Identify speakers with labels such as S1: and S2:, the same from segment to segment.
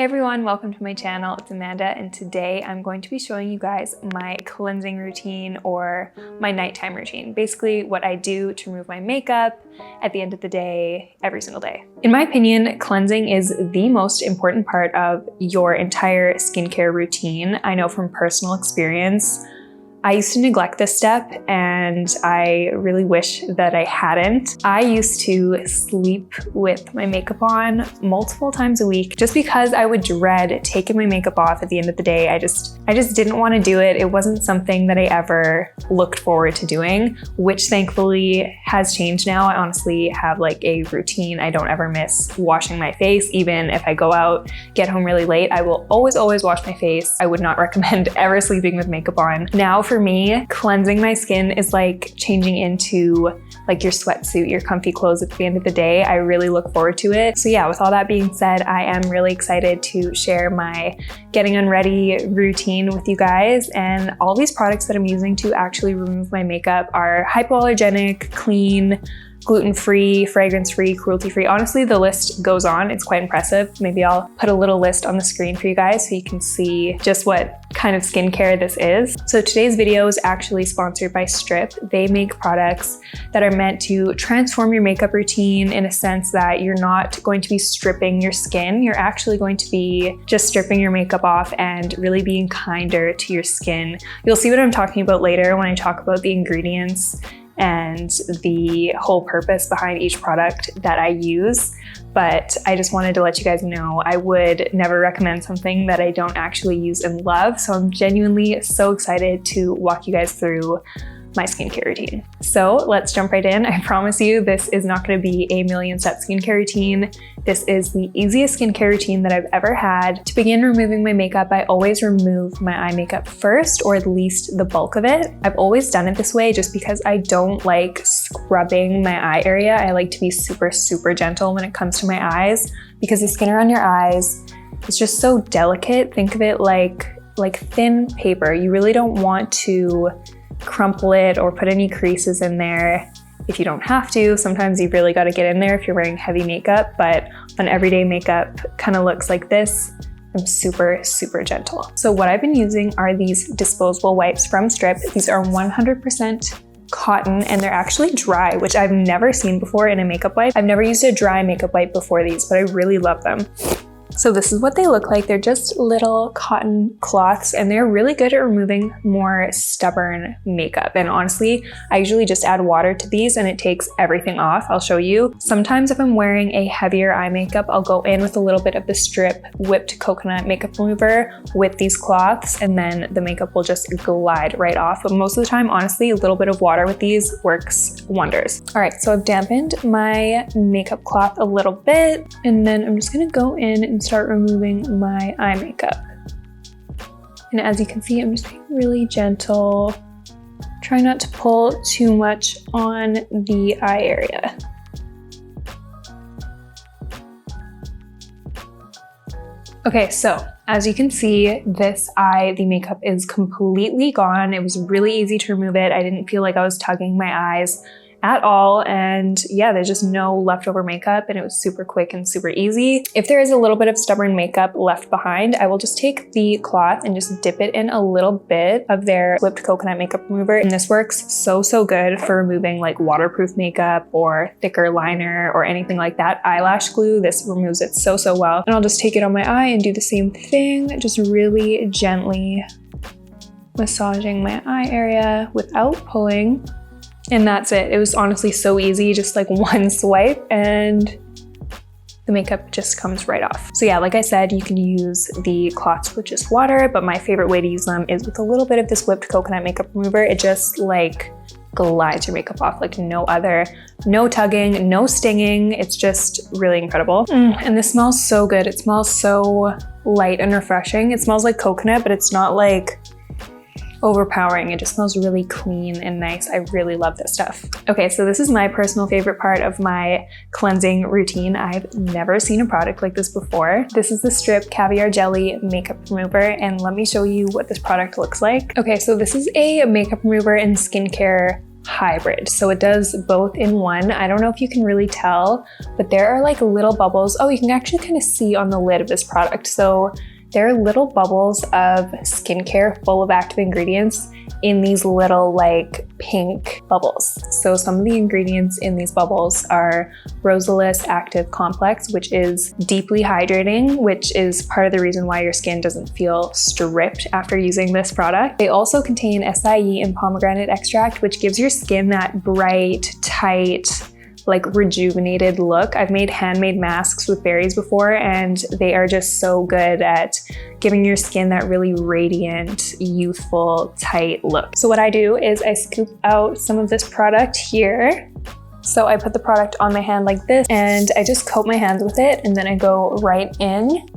S1: everyone, welcome to my channel. It's Amanda, and today I'm going to be showing you guys my cleansing routine or my nighttime routine. Basically what I do to remove my makeup at the end of the day, every single day. In my opinion, cleansing is the most important part of your entire skincare routine. I know from personal experience, I used to neglect this step and I really wish that I hadn't. I used to sleep with my makeup on multiple times a week just because I would dread taking my makeup off at the end of the day. I just didn't want to do it. It wasn't something that I ever looked forward to doing, which thankfully has changed now. I honestly have like a routine. I don't ever miss washing my face. Even if I go out, get home really late, I will always wash my face. I would not recommend ever sleeping with makeup on. Now for me, cleansing my skin is like changing into like your sweatsuit, your comfy clothes at the end of the day. I really look forward to it. So yeah, with all that being said, I am really excited to share my getting unready routine with you guys. And all these products that I'm using to actually remove my makeup are hypoallergenic, clean, gluten-free, fragrance-free, cruelty-free. Honestly, the list goes on. It's quite impressive. Maybe I'll put a little list on the screen for you guys so you can see just what kind of skincare this is. So today's video is actually sponsored by Strip. They make products that are meant to transform your makeup routine in a sense that you're not going to be stripping your skin. You're actually going to be just stripping your makeup off and really being kinder to your skin. You'll see what I'm talking about later when I talk about the ingredients and the whole purpose behind each product that I use. But I just wanted to let you guys know I would never recommend something that I don't actually use and love. So I'm genuinely so excited to walk you guys through my skincare routine. So let's jump right in. I promise you this is not going to be a million-step skincare routine. This is the easiest skincare routine that I've ever had. To begin removing my makeup, I always remove my eye makeup first, or at least the bulk of it. I've always done it this way just because I don't like scrubbing my eye area. I like to be super, super gentle when it comes to my eyes because the skin around your eyes is just so delicate. Think of it like thin paper. You really don't want to crumple it or put any creases in there if you don't have to. Sometimes you've really got to get in there if you're wearing heavy makeup, but on everyday makeup kind of looks like this. I'm super, super gentle. So what I've been using are these disposable wipes from Strip. These are 100% cotton and they're actually dry, which I've never seen before in a makeup wipe. I've never used a dry makeup wipe before these, but I really love them. So this is what they look like. They're just little cotton cloths and they're really good at removing more stubborn makeup. And honestly, I usually just add water to these and it takes everything off. I'll show you. Sometimes if I'm wearing a heavier eye makeup, I'll go in with a little bit of the Strip whipped coconut makeup remover with these cloths and then the makeup will just glide right off. But most of the time, honestly, a little bit of water with these works wonders. All right, so I've dampened my makeup cloth a little bit and then I'm just gonna go in and start removing my eye makeup. And as you can see, I'm just being really gentle. Try not to pull too much on the eye area. Okay, so as you can see, this eye, the makeup is completely gone. It was really easy to remove it. I didn't feel like I was tugging my eyes at all. And yeah, there's just no leftover makeup and it was super quick and super easy. If there is a little bit of stubborn makeup left behind, I will just take the cloth and just dip it in a little bit of their whipped coconut makeup remover. And this works so, so good for removing like waterproof makeup or thicker liner or anything like that. Eyelash glue, this removes it so, so well. And I'll just take it on my eye and do the same thing, just really gently massaging my eye area without pulling. And that's it. It was honestly so easy, just like one swipe and the makeup just comes right off. So yeah, like I said, you can use the cloths with just water, but my favorite way to use them is with a little bit of this whipped coconut makeup remover. It just like glides your makeup off like no other. No tugging, no stinging. It's just really incredible. And this smells so good. It smells so light and refreshing. It smells like coconut, but it's not like overpowering. It just smells really clean and nice. I really love this stuff. Okay, so this is my personal favorite part of my cleansing routine. I've never seen a product like this before. This is the Strip Caviar Jelly Makeup Remover, and let me show you what this product looks like. Okay, so this is a makeup remover and skincare hybrid. So it does both in one. I don't know if you can really tell, but there are like little bubbles. Oh, you can actually kind of see on the lid of this product. So there are little bubbles of skincare full of active ingredients in these little like pink bubbles. So some of the ingredients in these bubbles are Rosalis Active Complex, which is deeply hydrating, which is part of the reason why your skin doesn't feel stripped after using this product. They also contain acai and pomegranate extract, which gives your skin that bright, tight, like rejuvenated look. I've made handmade masks with berries before, and they are just so good at giving your skin that really radiant, youthful, tight look. So what I do is I scoop out some of this product here. So I put the product on my hand like this, and I just coat my hands with it, and then I go right in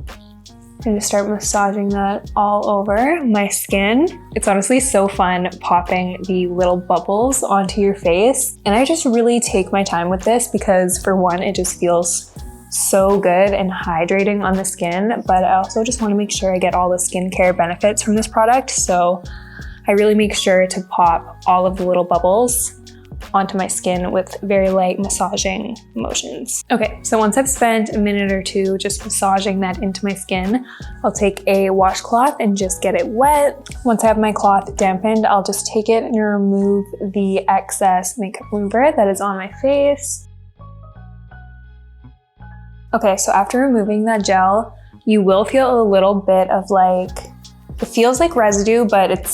S1: and just start massaging that all over my skin. It's honestly so fun popping the little bubbles onto your face. And I just really take my time with this because, for one, it just feels so good and hydrating on the skin, but I also just want to make sure I get all the skincare benefits from this product. So I really make sure to pop all of the little bubbles onto my skin with very light massaging motions. Okay, so once I've spent a minute or two just massaging that into my skin, I'll take a washcloth and just get it wet. Once I have my cloth dampened, I'll just take it and remove the excess makeup remover that is on my face. Okay, so after removing that gel, you will feel a little bit of like, it feels like residue, but it's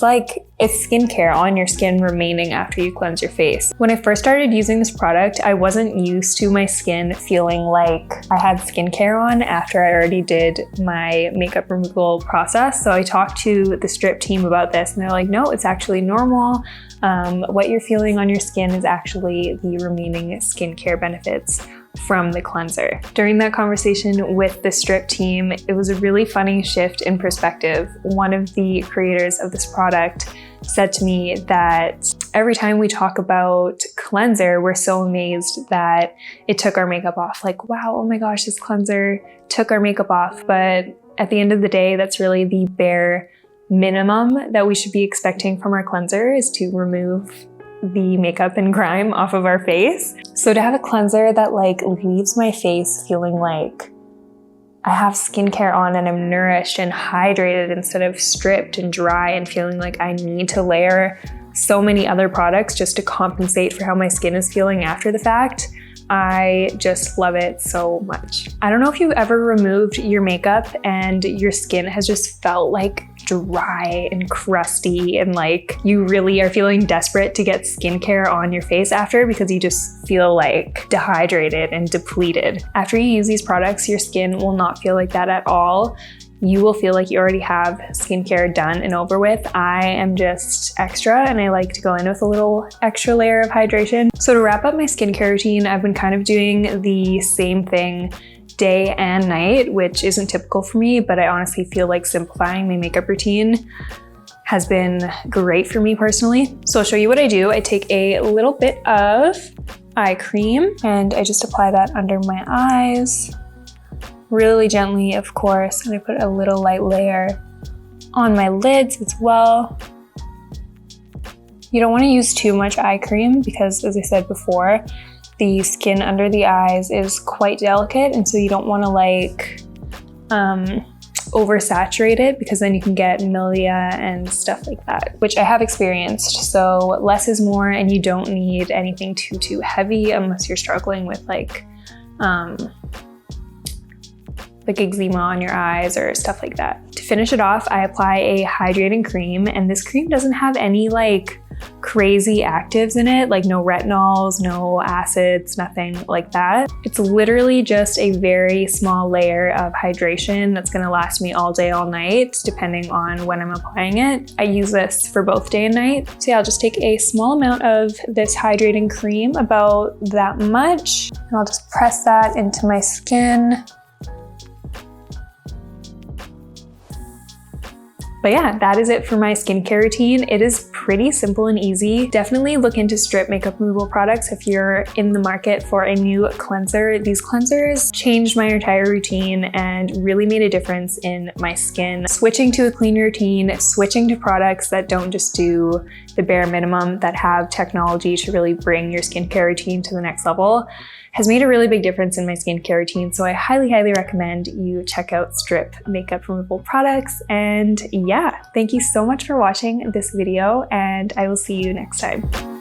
S1: skincare on your skin remaining after you cleanse your face. When I first started using this product, I wasn't used to my skin feeling like I had skincare on after I already did my makeup removal process. So I talked to the Strip team about this, and they're like, no, it's actually normal. What you're feeling on your skin is actually the remaining skincare benefits from the cleanser. During that conversation with the Strip team, it was a really funny shift in perspective. One of the creators of this product said to me that every time we talk about cleanser, we're so amazed that it took our makeup off. Like, wow, oh my gosh, this cleanser took our makeup off. But at the end of the day, that's really the bare minimum that we should be expecting from our cleanser, is to remove the makeup and grime off of our face. So to have a cleanser that like leaves my face feeling like I have skincare on and I'm nourished and hydrated instead of stripped and dry and feeling like I need to layer so many other products just to compensate for how my skin is feeling after the fact, I just love it so much. I don't know if you've ever removed your makeup and your skin has just felt like dry and crusty and like you really are feeling desperate to get skincare on your face after because you just feel like dehydrated and depleted. After you use these products, your skin will not feel like that at all. You will feel like you already have skincare done and over with. I am just extra and I like to go in with a little extra layer of hydration. So to wrap up my skincare routine, I've been kind of doing the same thing day and night, which isn't typical for me, but I honestly feel like simplifying my makeup routine has been great for me personally. So I'll show you what I do. I take a little bit of eye cream and I just apply that under my eyes, really gently, of course, and I put a little light layer on my lids as well. You don't want to use too much eye cream because, as I said before, the skin under the eyes is quite delicate, and so you don't want to like oversaturate it because then you can get milia and stuff like that, which I have experienced. So less is more, and you don't need anything too heavy unless you're struggling with like eczema on your eyes or stuff like that. To finish it off, I apply a hydrating cream, and this cream doesn't have any like crazy actives in it, like no retinols, no acids, nothing like that. It's literally just a very small layer of hydration that's gonna last me all day, all night, depending on when I'm applying it. I use this for both day and night. So yeah, I'll just take a small amount of this hydrating cream, about that much, and I'll just press that into my skin. But yeah, that is it for my skincare routine. It is pretty simple and easy. Definitely look into strip makeup removal products if you're in the market for a new cleanser. These cleansers changed my entire routine and really made a difference in my skin. Switching to a clean routine, switching to products that don't just do the bare minimum, that have technology to really bring your skincare routine to the next level, has made a really big difference in my skincare routine. So I highly, highly recommend you check out strip makeup removal products. And yeah, thank you so much for watching this video, and I will see you next time.